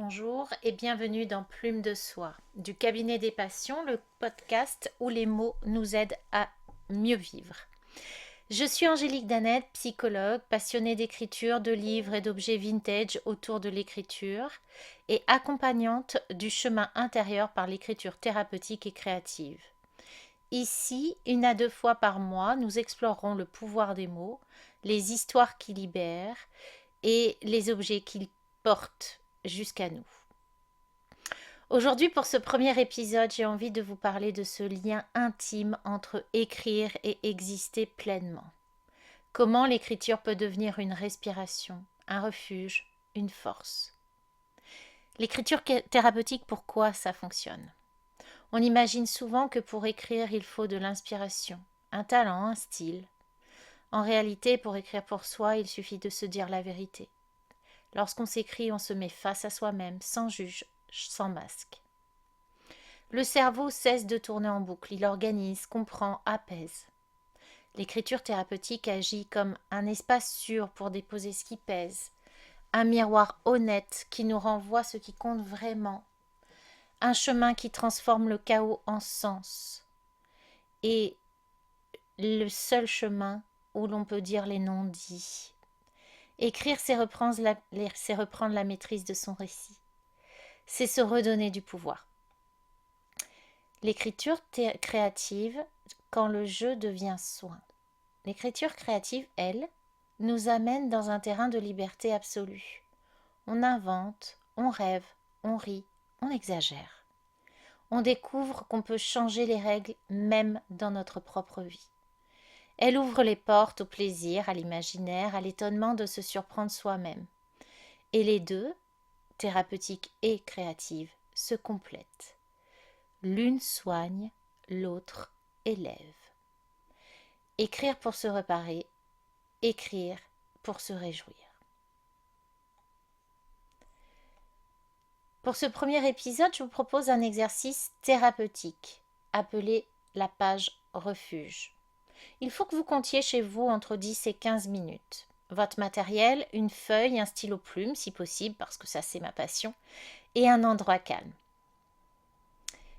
bonjour et bienvenue dans Plume de Soie, du cabinet des passions, le podcast où les mots nous aident à mieux vivre. Je suis Angélique Danette, psychologue, passionnée d'écriture, de livres et d'objets vintage autour de l'écriture et accompagnante du chemin intérieur par l'écriture thérapeutique et créative. Ici, 1 à 2 fois par mois, nous explorerons le pouvoir des mots, les histoires qui libèrent et les objets qu'ils portent jusqu'à nous. Aujourd'hui, pour ce premier épisode, j'ai envie de vous parler de ce lien intime entre écrire et exister pleinement. Comment l'écriture peut devenir une respiration, un refuge, une force. L'écriture thérapeutique, pourquoi ça fonctionne ? On imagine souvent que pour écrire, il faut de l'inspiration, un talent, un style. En réalité, pour écrire pour soi, il suffit de se dire la vérité. Lorsqu'on s'écrit, on se met face à soi-même, sans juge, sans masque. Le cerveau cesse de tourner en boucle, il organise, comprend, apaise. L'écriture thérapeutique agit comme un espace sûr pour déposer ce qui pèse, un miroir honnête qui nous renvoie ce qui compte vraiment, un chemin qui transforme le chaos en sens, et le seul chemin où l'on peut dire les non-dits. Écrire, c'est reprendre la maîtrise de son récit. C'est se redonner du pouvoir. L'écriture créative, quand le jeu devient soin. L'écriture créative, elle, nous amène dans un terrain de liberté absolue. On invente, on rêve, on rit, on exagère. On découvre qu'on peut changer les règles même dans notre propre vie. Elle ouvre les portes au plaisir, à l'imaginaire, à l'étonnement de se surprendre soi-même. Et les deux, thérapeutique et créative, se complètent. L'une soigne, l'autre élève. Écrire pour se réparer, écrire pour se réjouir. Pour ce premier épisode, je vous propose un exercice thérapeutique appelé la page refuge. Il faut que vous comptiez chez vous entre 10 et 15 minutes. Votre matériel, une feuille, un stylo plume si possible, parce que ça c'est ma passion, et un endroit calme.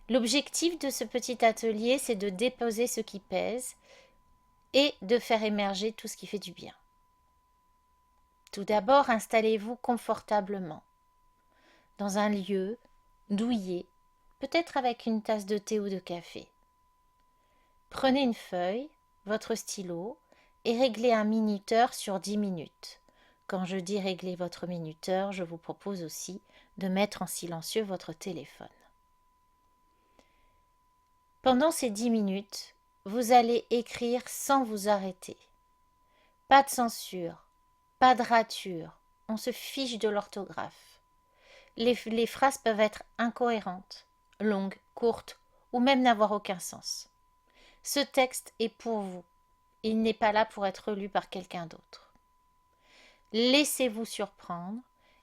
L'objectif de ce petit atelier, c'est de déposer ce qui pèse et de faire émerger tout ce qui fait du bien. Tout d'abord, installez-vous confortablement dans un lieu douillet, peut-être avec une tasse de thé ou de café. Prenez une feuille, votre stylo et réglez un minuteur sur 10 minutes. Quand je dis régler votre minuteur, je vous propose aussi de mettre en silencieux votre téléphone. Pendant ces 10 minutes, vous allez écrire sans vous arrêter. Pas de censure, pas de rature, on se fiche de l'orthographe. Les phrases peuvent être incohérentes, longues, courtes ou même n'avoir aucun sens. Ce texte est pour vous. Il n'est pas là pour être lu par quelqu'un d'autre. Laissez-vous surprendre.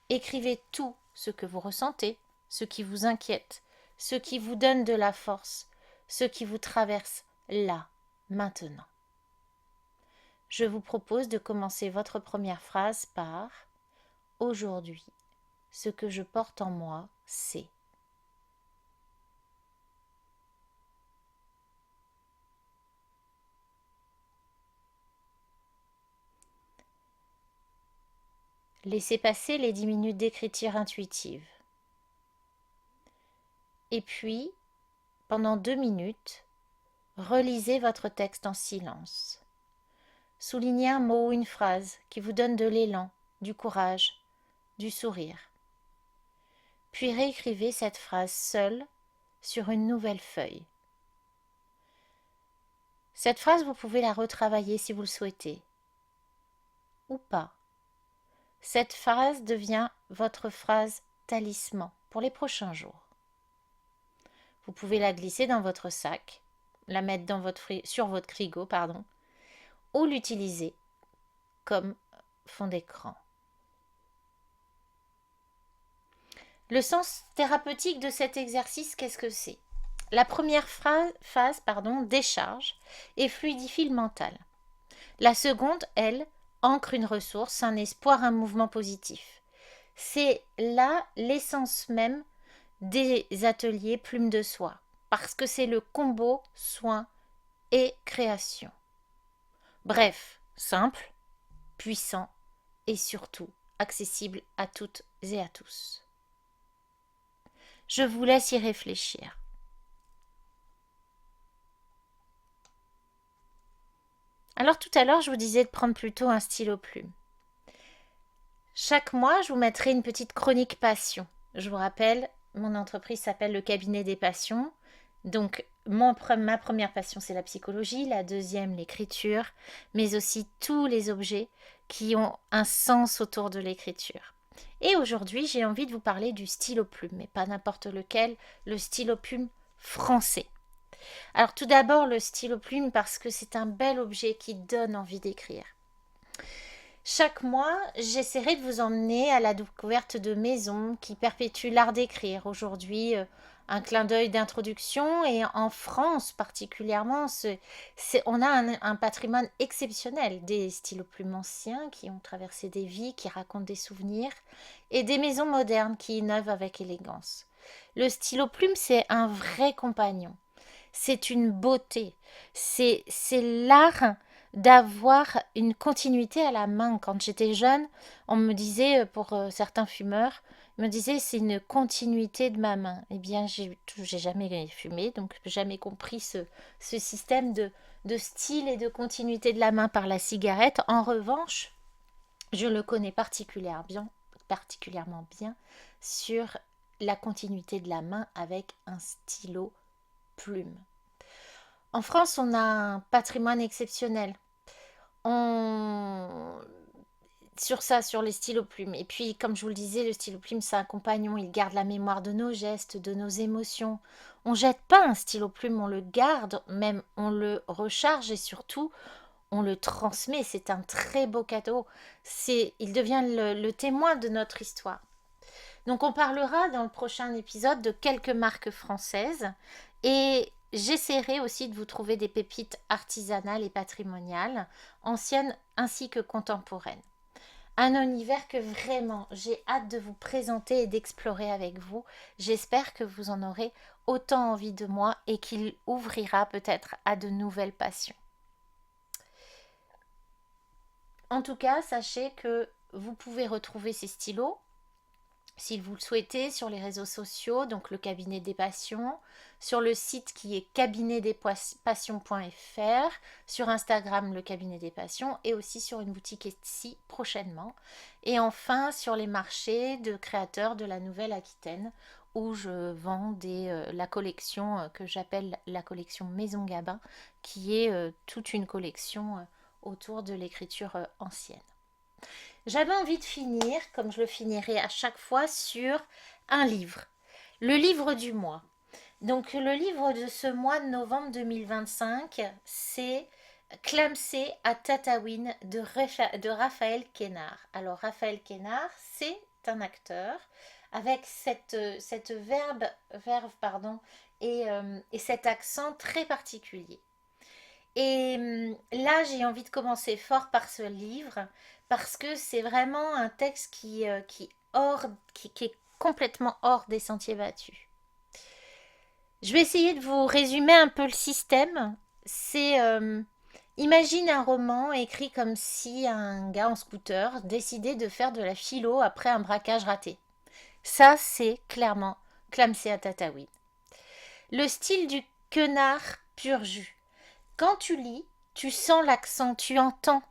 Écrivez tout ce que vous ressentez, ce qui vous inquiète, ce qui vous donne de la force, ce qui vous traverse là, maintenant. Je vous propose de commencer votre première phrase par « Aujourd'hui, ce que je porte en moi, c'est… » Laissez passer les 10 minutes d'écriture intuitive. Et puis, pendant 2 minutes, relisez votre texte en silence. Soulignez un mot ou une phrase qui vous donne de l'élan, du courage, du sourire. Puis réécrivez cette phrase seule sur une nouvelle feuille. Cette phrase, vous pouvez la retravailler si vous le souhaitez, ou pas. Cette phrase devient votre phrase talisman pour les prochains jours. Vous pouvez la glisser dans votre sac, la mettre sur votre frigo, ou l'utiliser comme fond d'écran. Le sens thérapeutique de cet exercice, qu'est-ce que c'est ? La première phase, décharge et fluidifie le mental. La seconde, elle, ancre une ressource, un espoir, un mouvement positif. C'est là l'essence même des ateliers plumes de soie, parce que c'est le combo soin et création. Bref, simple, puissant et surtout accessible à toutes et à tous. Je vous laisse y réfléchir. Alors tout à l'heure, je vous disais de prendre plutôt un stylo plume. Chaque mois, je vous mettrai une petite chronique passion. Je vous rappelle, mon entreprise s'appelle le cabinet des passions. Donc, ma première passion, c'est la psychologie, la deuxième, l'écriture, mais aussi tous les objets qui ont un sens autour de l'écriture. Et aujourd'hui, j'ai envie de vous parler du stylo plume, mais pas n'importe lequel, le stylo plume français. Alors tout d'abord, le stylo plume parce que c'est un bel objet qui donne envie d'écrire. Chaque mois, j'essaierai de vous emmener à la découverte de maisons qui perpétuent l'art d'écrire. Aujourd'hui, un clin d'œil d'introduction et en France particulièrement, on a un patrimoine exceptionnel, des stylos plumes anciens qui ont traversé des vies, qui racontent des souvenirs et des maisons modernes qui innovent avec élégance. Le stylo plume, c'est un vrai compagnon. C'est une beauté. C'est l'art d'avoir une continuité à la main. Quand j'étais jeune, on me disait, pour certains fumeurs, me disait c'est une continuité de ma main. Eh bien, j'ai jamais fumé, donc jamais compris ce système de style et de continuité de la main par la cigarette. En revanche, je le connais particulièrement bien sur la continuité de la main avec un stylo plume. En France, on a un patrimoine exceptionnel. Sur les stylos plumes. Et puis, comme je vous le disais, le stylo plume, c'est un compagnon. Il garde la mémoire de nos gestes, de nos émotions. On jette pas un stylo plume, on le garde, même on le recharge et surtout, on le transmet. C'est un très beau cadeau. Il devient le témoin de notre histoire. Donc, on parlera dans le prochain épisode de quelques marques françaises et j'essaierai aussi de vous trouver des pépites artisanales et patrimoniales, anciennes ainsi que contemporaines. Un univers que vraiment j'ai hâte de vous présenter et d'explorer avec vous. J'espère que vous en aurez autant envie de moi et qu'il ouvrira peut-être à de nouvelles passions. En tout cas, sachez que vous pouvez retrouver ces stylos, si vous le souhaitez, sur les réseaux sociaux, donc le cabinet des passions, sur le site qui est cabinetdespassions.fr, sur Instagram le cabinet des passions et aussi sur une boutique Etsy prochainement. Et enfin sur les marchés de créateurs de la Nouvelle-Aquitaine où je vends la collection que j'appelle la collection Maison Gabin, qui est toute une collection autour de l'écriture ancienne. J'avais envie de finir, comme je le finirai à chaque fois, sur un livre. Le livre du mois. Donc le livre de ce mois de novembre 2025, c'est Clamsé à Tataouine de Raphaël Quénard. Alors Raphaël Quénard, c'est un acteur avec cette verve et cet accent très particulier. Et là, j'ai envie de commencer fort par ce livre parce que c'est vraiment un texte qui est complètement hors des sentiers battus. Je vais essayer de vous résumer un peu le système. C'est imagine un roman écrit comme si un gars en scooter décidait de faire de la philo après un braquage raté. Ça, c'est clairement Clamsé à Tataouine. Le style du quenard pur jus. Quand tu lis, tu sens l'accent, tu entends.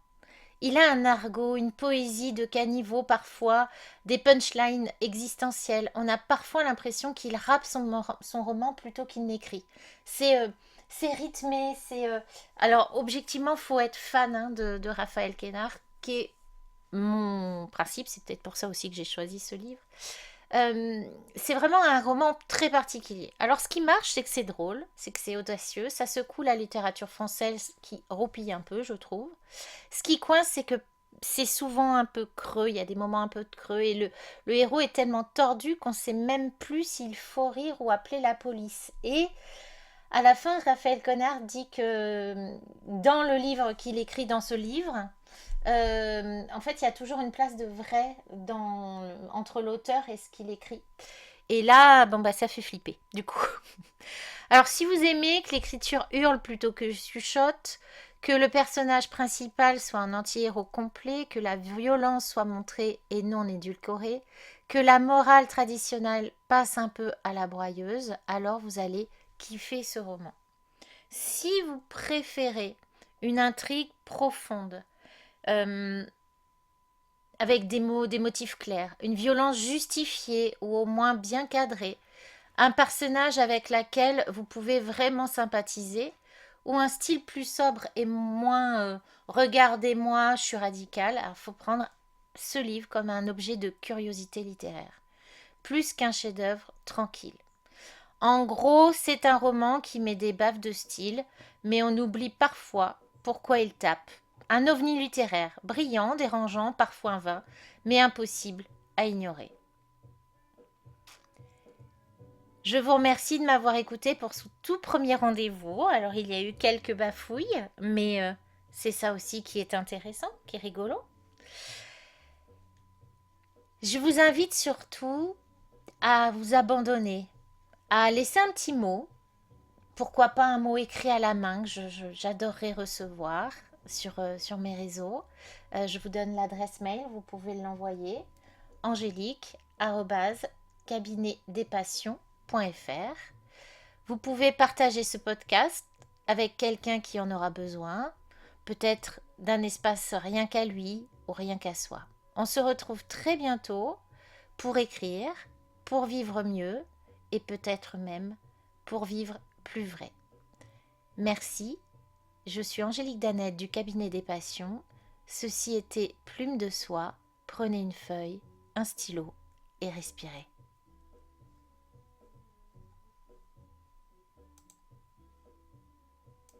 Il a un argot, une poésie de caniveau parfois, des punchlines existentielles. On a parfois l'impression qu'il rappe son roman plutôt qu'il n'écrit. C'est rythmé, Alors, objectivement, faut être fan de Raphaël Quénard, qui est mon principe. C'est peut-être pour ça aussi que j'ai choisi ce livre. C'est vraiment un roman très particulier. Alors ce qui marche, c'est que c'est drôle, c'est que c'est audacieux, ça secoue la littérature française qui roupille un peu, je trouve. Ce qui coince, c'est que c'est souvent un peu creux, il y a des moments un peu de creux, et le héros est tellement tordu qu'on ne sait même plus s'il faut rire ou appeler la police. Et à la fin, Raphaël Quénard dit que dans le livre qu'il écrit dans ce livre, En fait, il y a toujours une place de vrai entre l'auteur et ce qu'il écrit. Et là, bon, bah, ça fait flipper, du coup. Alors, si vous aimez que l'écriture hurle plutôt que chuchote, que le personnage principal soit un anti-héros complet, que la violence soit montrée et non édulcorée, que la morale traditionnelle passe un peu à la broyeuse, alors vous allez kiffer ce roman. Si vous préférez une intrigue profonde, euh, avec des motifs clairs, une violence justifiée ou au moins bien cadrée, un personnage avec lequel vous pouvez vraiment sympathiser, ou un style plus sobre et moins regardez-moi, je suis radical. Alors, il faut prendre ce livre comme un objet de curiosité littéraire, plus qu'un chef-d'œuvre tranquille. En gros, c'est un roman qui met des baffes de style, mais on oublie parfois pourquoi il tape. Un ovni littéraire, brillant, dérangeant, parfois vain, mais impossible à ignorer. Je vous remercie de m'avoir écouté pour ce tout premier rendez-vous. Alors, il y a eu quelques bafouilles, mais c'est ça aussi qui est intéressant, qui est rigolo. Je vous invite surtout à vous abandonner, à laisser un petit mot. Pourquoi pas un mot écrit à la main que j'adorerais recevoir sur mes réseaux. Je vous donne l'adresse mail, vous pouvez l'envoyer. angélique@cabinetdespassions.fr. Vous pouvez partager ce podcast avec quelqu'un qui en aura besoin, peut-être d'un espace rien qu'à lui ou rien qu'à soi. On se retrouve très bientôt pour écrire, pour vivre mieux et peut-être même pour vivre plus vrai. Merci, je suis Angélique Danette du cabinet des passions. Ceci était Plume de Soie. Prenez une feuille, un stylo et respirez.